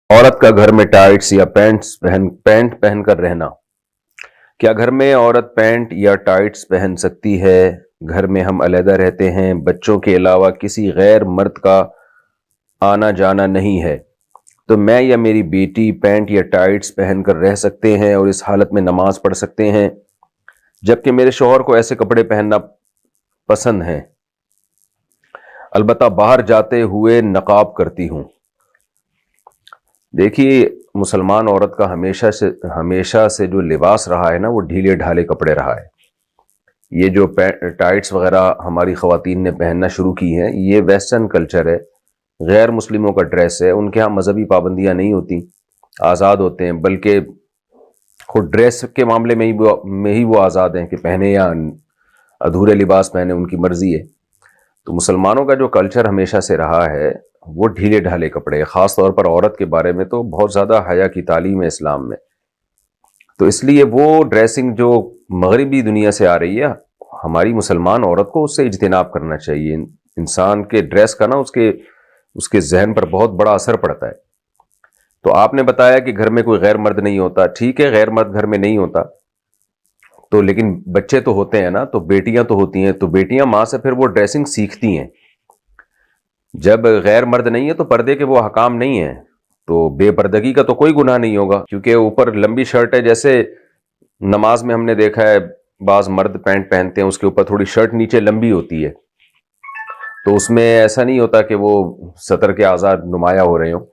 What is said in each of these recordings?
عورت کا گھر میں ٹائٹس یا پینٹ پہن کر رہنا۔ کیا گھر میں عورت پینٹ یا ٹائٹس پہن سکتی ہے؟ گھر میں ہم علیحدہ رہتے ہیں، بچوں کے علاوہ کسی غیر مرد کا آنا جانا نہیں ہے، تو میں یا میری بیٹی پینٹ یا ٹائٹس پہن کر رہ سکتے ہیں اور اس حالت میں نماز پڑھ سکتے ہیں، جبکہ میرے شوہر کو ایسے کپڑے پہننا پسند ہیں۔ البتہ باہر جاتے ہوئے نقاب کرتی ہوں۔ دیکھیے، مسلمان عورت کا ہمیشہ سے جو لباس رہا ہے نا، وہ ڈھیلے ڈھالے کپڑے رہا ہے۔ یہ جو ٹائٹس وغیرہ ہماری خواتین نے پہننا شروع کی ہیں، یہ ویسٹرن کلچر ہے، غیر مسلموں کا ڈریس ہے۔ ان کے ہاں مذہبی پابندیاں نہیں ہوتی، آزاد ہوتے ہیں، بلکہ خود ڈریس کے معاملے میں ہی وہ آزاد ہیں کہ پہنے یا ادھورے لباس پہنے، ان کی مرضی ہے۔ تو مسلمانوں کا جو کلچر ہمیشہ سے رہا ہے وہ ڈھیلے ڈھالے کپڑے، خاص طور پر عورت کے بارے میں تو بہت زیادہ حیا کی تعلیم ہے اسلام میں۔ تو اس لیے وہ ڈریسنگ جو مغربی دنیا سے آ رہی ہے، ہماری مسلمان عورت کو اس سے اجتناب کرنا چاہیے۔ انسان کے ڈریس کا نا اس کے ذہن پر بہت بڑا اثر پڑتا ہے۔ تو آپ نے بتایا کہ گھر میں کوئی غیر مرد نہیں ہوتا، ٹھیک ہے، غیر مرد گھر میں نہیں ہوتا تو لیکن بچے تو ہوتے ہیں نا، تو بیٹیاں تو ہوتی ہیں، تو بیٹیاں ماں سے پھر وہ ڈریسنگ سیکھتی ہیں۔ جب غیر مرد نہیں ہے تو پردے کے وہ احکام نہیں ہیں، تو بے پردگی کا تو کوئی گناہ نہیں ہوگا، کیونکہ اوپر لمبی شرٹ ہے۔ جیسے نماز میں ہم نے دیکھا ہے بعض مرد پینٹ پہنتے ہیں، اس کے اوپر تھوڑی شرٹ نیچے لمبی ہوتی ہے، تو اس میں ایسا نہیں ہوتا کہ وہ سطر کے آزاد نمایاں ہو رہے ہوں۔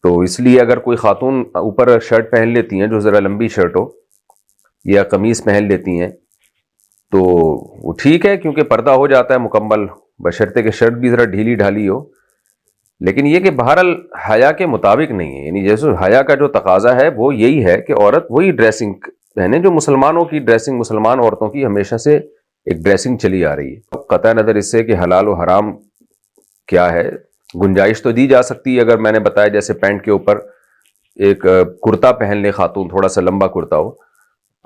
تو اس لیے اگر کوئی خاتون اوپر شرٹ پہن لیتی ہیں جو ذرا لمبی شرٹ ہو، یا قمیص پہن لیتی ہیں، تو وہ ٹھیک ہے، کیونکہ پردہ ہو جاتا ہے مکمل، بشرطے کہ شرٹ بھی ذرا ڈھیلی ڈھالی ہو۔ لیکن یہ کہ بہرحال حیا کے مطابق نہیں ہے، یعنی جیسے حیا کا جو تقاضا ہے وہ یہی ہے کہ عورت وہی ڈریسنگ پہنے جو مسلمانوں کی ڈریسنگ، مسلمان عورتوں کی ہمیشہ سے ایک ڈریسنگ چلی آ رہی ہے۔ قطع نظر اس سے کہ حلال و حرام کیا ہے، گنجائش تو دی جا سکتی ہے۔ اگر میں نے بتایا جیسے پینٹ کے اوپر ایک کرتا پہن لے خاتون، تھوڑا سا لمبا کرتا ہو،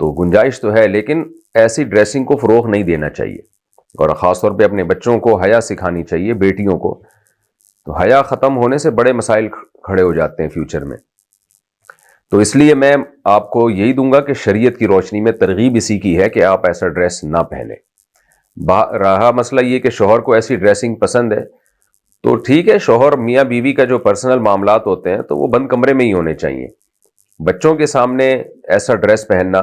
تو گنجائش تو ہے، لیکن ایسی ڈریسنگ کو فروغ نہیں دینا چاہیے، اور خاص طور پہ اپنے بچوں کو حیا سکھانی چاہیے، بیٹیوں کو۔ تو حیا ختم ہونے سے بڑے مسائل کھڑے ہو جاتے ہیں فیوچر میں۔ تو اس لیے میں آپ کو یہی دوں گا کہ شریعت کی روشنی میں ترغیب اسی کی ہے کہ آپ ایسا ڈریس نہ پہنیں۔ رہا مسئلہ یہ کہ شوہر کو ایسی ڈریسنگ پسند ہے، تو ٹھیک ہے، شوہر میاں بیوی کا جو پرسنل معاملات ہوتے ہیں تو وہ بند کمرے میں ہی ہونے چاہیے۔ بچوں کے سامنے ایسا ڈریس پہننا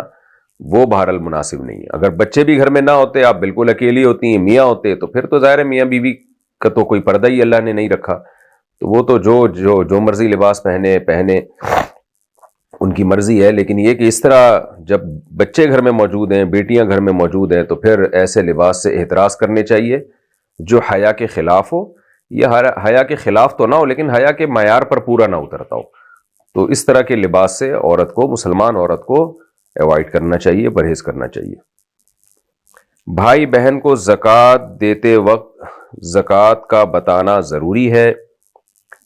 وہ بہرحال مناسب نہیں ہے۔ اگر بچے بھی گھر میں نہ ہوتے، آپ بالکل اکیلی ہوتی ہیں، میاں ہوتے، تو پھر تو ظاہر ہے میاں بیوی کا تو کوئی پردہ ہی اللہ نے نہیں رکھا، تو وہ تو جو مرضی لباس پہنے ان کی مرضی ہے۔ لیکن یہ کہ اس طرح جب بچے گھر میں موجود ہیں، بیٹیاں گھر میں موجود ہیں، تو پھر ایسے لباس سے احتراز کرنے چاہیے جو حیا کے خلاف ہو، یا حیا کے خلاف تو نہ ہو لیکن حیا کے معیار پر پورا نہ اترتا ہو۔ تو اس طرح کے لباس سے عورت کو، مسلمان عورت کو ایوائڈ کرنا چاہیے، پرہیز کرنا چاہیے۔ بھائی بہن کو زکوٰۃ دیتے وقت زکوٰۃ کا بتانا ضروری ہے؟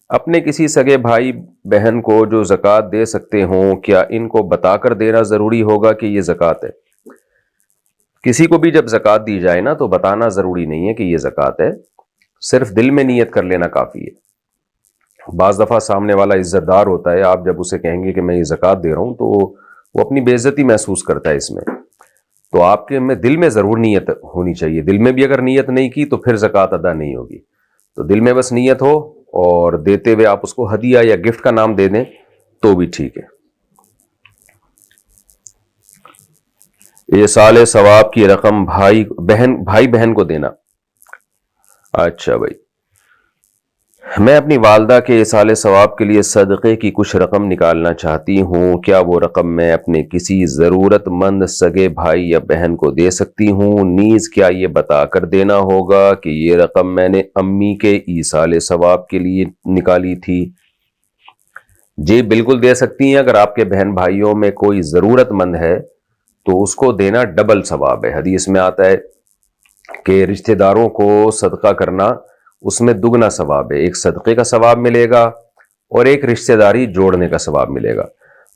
اپنے کسی سگے بھائی بہن کو جو زکوٰۃ دے سکتے ہوں، کیا ان کو بتا کر دینا ضروری ہوگا کہ یہ زکوٰۃ ہے؟ کسی کو بھی جب زکوٰۃ دی جائے نا تو بتانا ضروری نہیں ہے کہ یہ زکوٰۃ ہے، صرف دل میں نیت کر لینا کافی ہے۔ بعض دفعہ سامنے والا عزت دار ہوتا ہے، آپ جب اسے کہیں گے کہ میں یہ زکوٰۃ دے رہا ہوں، تو وہ اپنی بے عزتی محسوس کرتا ہے اس میں، تو آپ کے دل میں ضرور نیت ہونی چاہیے۔ دل میں بھی اگر نیت نہیں کی تو پھر زکوٰۃ ادا نہیں ہوگی۔ تو دل میں بس نیت ہو، اور دیتے ہوئے آپ اس کو ہدیہ یا گفٹ کا نام دے دیں تو بھی ٹھیک ہے۔ ایصال ثواب کی رقم بھائی بہن کو دینا۔ اچھا بھائی، میں اپنی والدہ کے ایصال ثواب کے لیے صدقے کی کچھ رقم نکالنا چاہتی ہوں، کیا وہ رقم میں اپنے کسی ضرورت مند سگے بھائی یا بہن کو دے سکتی ہوں؟ نیز کیا یہ بتا کر دینا ہوگا کہ یہ رقم میں نے امی کے ایصال ثواب کے لیے نکالی تھی؟ جی بالکل دے سکتی ہیں۔ اگر آپ کے بہن بھائیوں میں کوئی ضرورت مند ہے تو اس کو دینا ڈبل ثواب ہے۔ حدیث میں آتا ہے کہ رشتہ داروں کو صدقہ کرنا، اس میں دگنا ثواب ہے، ایک صدقے کا ثواب ملے گا اور ایک رشتہ داری جوڑنے کا ثواب ملے گا۔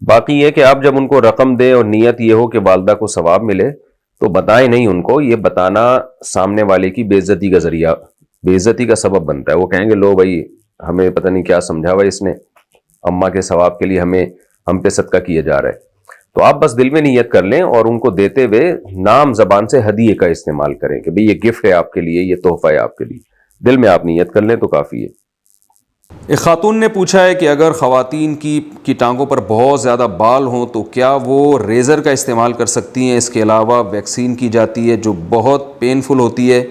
باقی یہ کہ آپ جب ان کو رقم دیں اور نیت یہ ہو کہ والدہ کو ثواب ملے، تو بتائیں نہیں ان کو، یہ بتانا سامنے والے کی بے عزتی کا ذریعہ، بے عزتی کا سبب بنتا ہے۔ وہ کہیں گے لو بھائی، ہمیں پتہ نہیں کیا سمجھا ہوا اس نے، اماں کے ثواب کے لیے ہم پہ صدقہ کیا جا رہا ہے. تو آپ بس دل میں نیت کر لیں اور ان کو دیتے ہوئے نام زبان سے ہدیے کا استعمال کریں کہ بھئی یہ گفٹ ہے آپ کے لیے, یہ تحفہ ہے آپ کے لیے. دل میں آپ نیت کر لیں تو کافی ہے. ایک خاتون نے پوچھا ہے کہ اگر خواتین کی ٹانگوں پر بہت زیادہ بال ہوں تو کیا وہ ریزر کا استعمال کر سکتی ہیں؟ اس کے علاوہ ویکسین کی جاتی ہے جو بہت پینفل ہوتی ہے.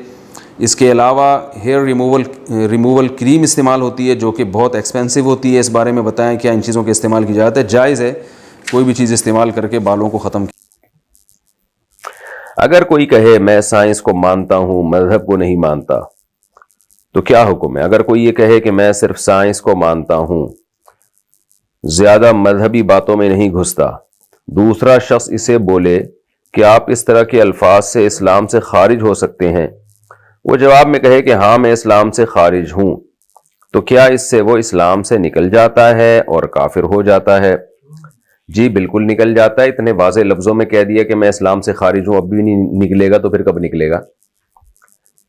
اس کے علاوہ ہیئر ریموول کریم استعمال ہوتی ہے جو کہ بہت ایکسپینسو ہوتی ہے. اس بارے میں بتائیں کیا ان چیزوں کے استعمال کی جاتی ہے؟ جائز ہے کوئی بھی چیز استعمال کر کے بالوں کو ختم کیا. اگر کوئی کہے میں سائنس کو مانتا ہوں مذہب کو نہیں مانتا تو کیا حکم ہے؟ اگر کوئی یہ کہے کہ میں صرف سائنس کو مانتا ہوں, زیادہ مذہبی باتوں میں نہیں گھستا, دوسرا شخص اسے بولے کہ آپ اس طرح کے الفاظ سے اسلام سے خارج ہو سکتے ہیں, وہ جواب میں کہے کہ ہاں میں اسلام سے خارج ہوں, تو کیا اس سے وہ اسلام سے نکل جاتا ہے اور کافر ہو جاتا ہے؟ جی بالکل نکل جاتا ہے. اتنے واضح لفظوں میں کہہ دیا کہ میں اسلام سے خارج ہوں, اب بھی نہیں نکلے گا تو پھر کب نکلے گا؟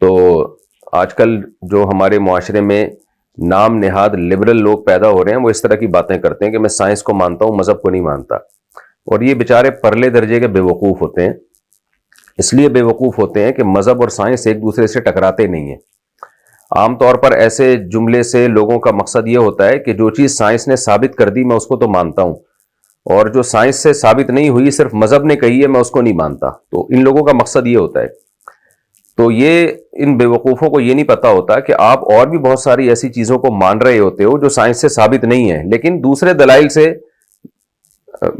تو آج کل جو ہمارے معاشرے میں نام نہاد لبرل لوگ پیدا ہو رہے ہیں وہ اس طرح کی باتیں کرتے ہیں کہ میں سائنس کو مانتا ہوں مذہب کو نہیں مانتا, اور یہ بیچارے پرلے درجے کے بے وقوف ہوتے ہیں. اس لیے بے وقوف ہوتے ہیں کہ مذہب اور سائنس ایک دوسرے سے ٹکراتے نہیں ہیں. عام طور پر ایسے جملے سے لوگوں کا مقصد یہ ہوتا ہے کہ جو چیز سائنس نے ثابت کر دی میں اس کو تو مانتا ہوں, اور جو سائنس سے ثابت نہیں ہوئی صرف مذہب نے کہی ہے میں اس کو نہیں مانتا. تو ان لوگوں کا مقصد یہ ہوتا ہے. تو یہ ان بے وقوفوں کو یہ نہیں پتا ہوتا کہ آپ اور بھی بہت ساری ایسی چیزوں کو مان رہے ہوتے ہو جو سائنس سے ثابت نہیں ہے لیکن دوسرے دلائل سے,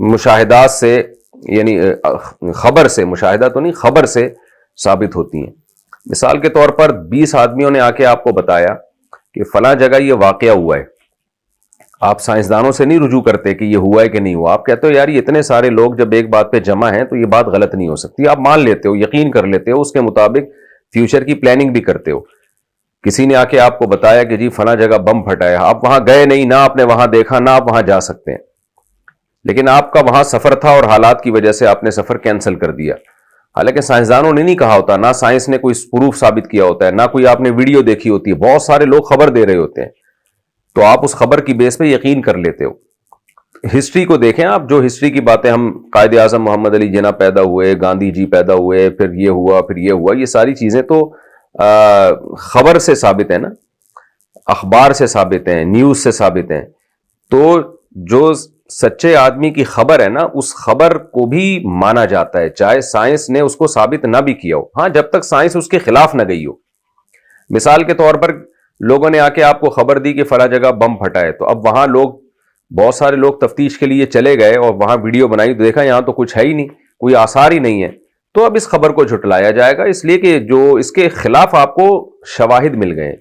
مشاہدات سے, یعنی خبر سے, مشاہدہ تو نہیں خبر سے ثابت ہوتی ہیں. مثال کے طور پر 20 آدمیوں نے آ کے آپ کو بتایا کہ فلاں جگہ یہ واقعہ ہوا ہے, آپ سائنسدانوں سے نہیں رجوع کرتے کہ یہ ہوا ہے کہ نہیں ہوا, آپ کہتے ہو یار یہ اتنے سارے لوگ جب ایک بات پہ جمع ہیں تو یہ بات غلط نہیں ہو سکتی, آپ مان لیتے ہو, یقین کر لیتے ہو, اس کے مطابق فیوچر کی پلاننگ بھی کرتے ہو. کسی نے آ کے آپ کو بتایا کہ جی فلاں جگہ بم پھٹا ہے, آپ وہاں گئے نہیں, نہ آپ نے وہاں دیکھا, نہ آپ وہاں جا سکتے ہیں, لیکن آپ کا وہاں سفر تھا اور حالات کی وجہ سے آپ نے سفر کینسل کر دیا. حالانکہ سائنسدانوں نے نہیں کہا ہوتا, نہ سائنس نے کوئی پروف ثابت کیا ہوتا ہے, نہ کوئی آپ نے ویڈیو دیکھی ہوتی ہے, بہت سارے لوگ خبر دے رہے ہوتے ہیں, تو آپ اس خبر کی بیس پہ یقین کر لیتے ہو. ہسٹری کو دیکھیں آپ, جو ہسٹری کی باتیں ہم قائد اعظم محمد علی جناح پیدا ہوئے, گاندھی جی پیدا ہوئے, پھر یہ ہوا, پھر یہ ہوا, یہ ساری چیزیں تو خبر سے ثابت ہے نا, اخبار سے ثابت ہیں, نیوز سے ثابت ہیں. تو جو سچے آدمی کی خبر ہے نا اس خبر کو بھی مانا جاتا ہے چاہے سائنس نے اس کو ثابت نہ بھی کیا ہو, ہاں جب تک سائنس اس کے خلاف نہ گئی ہو. مثال کے طور پر لوگوں نے آ کے آپ کو خبر دی کہ فلاں جگہ بم پھٹا ہے, تو اب وہاں لوگ, بہت سارے لوگ تفتیش کے لیے چلے گئے اور وہاں ویڈیو بنائی, دیکھا یہاں تو کچھ ہے ہی نہیں, کوئی آثار ہی نہیں ہے. تو اب اس خبر کو جھٹلایا جائے گا اس لیے کہ جو اس کے خلاف آپ کو شواہد مل گئے.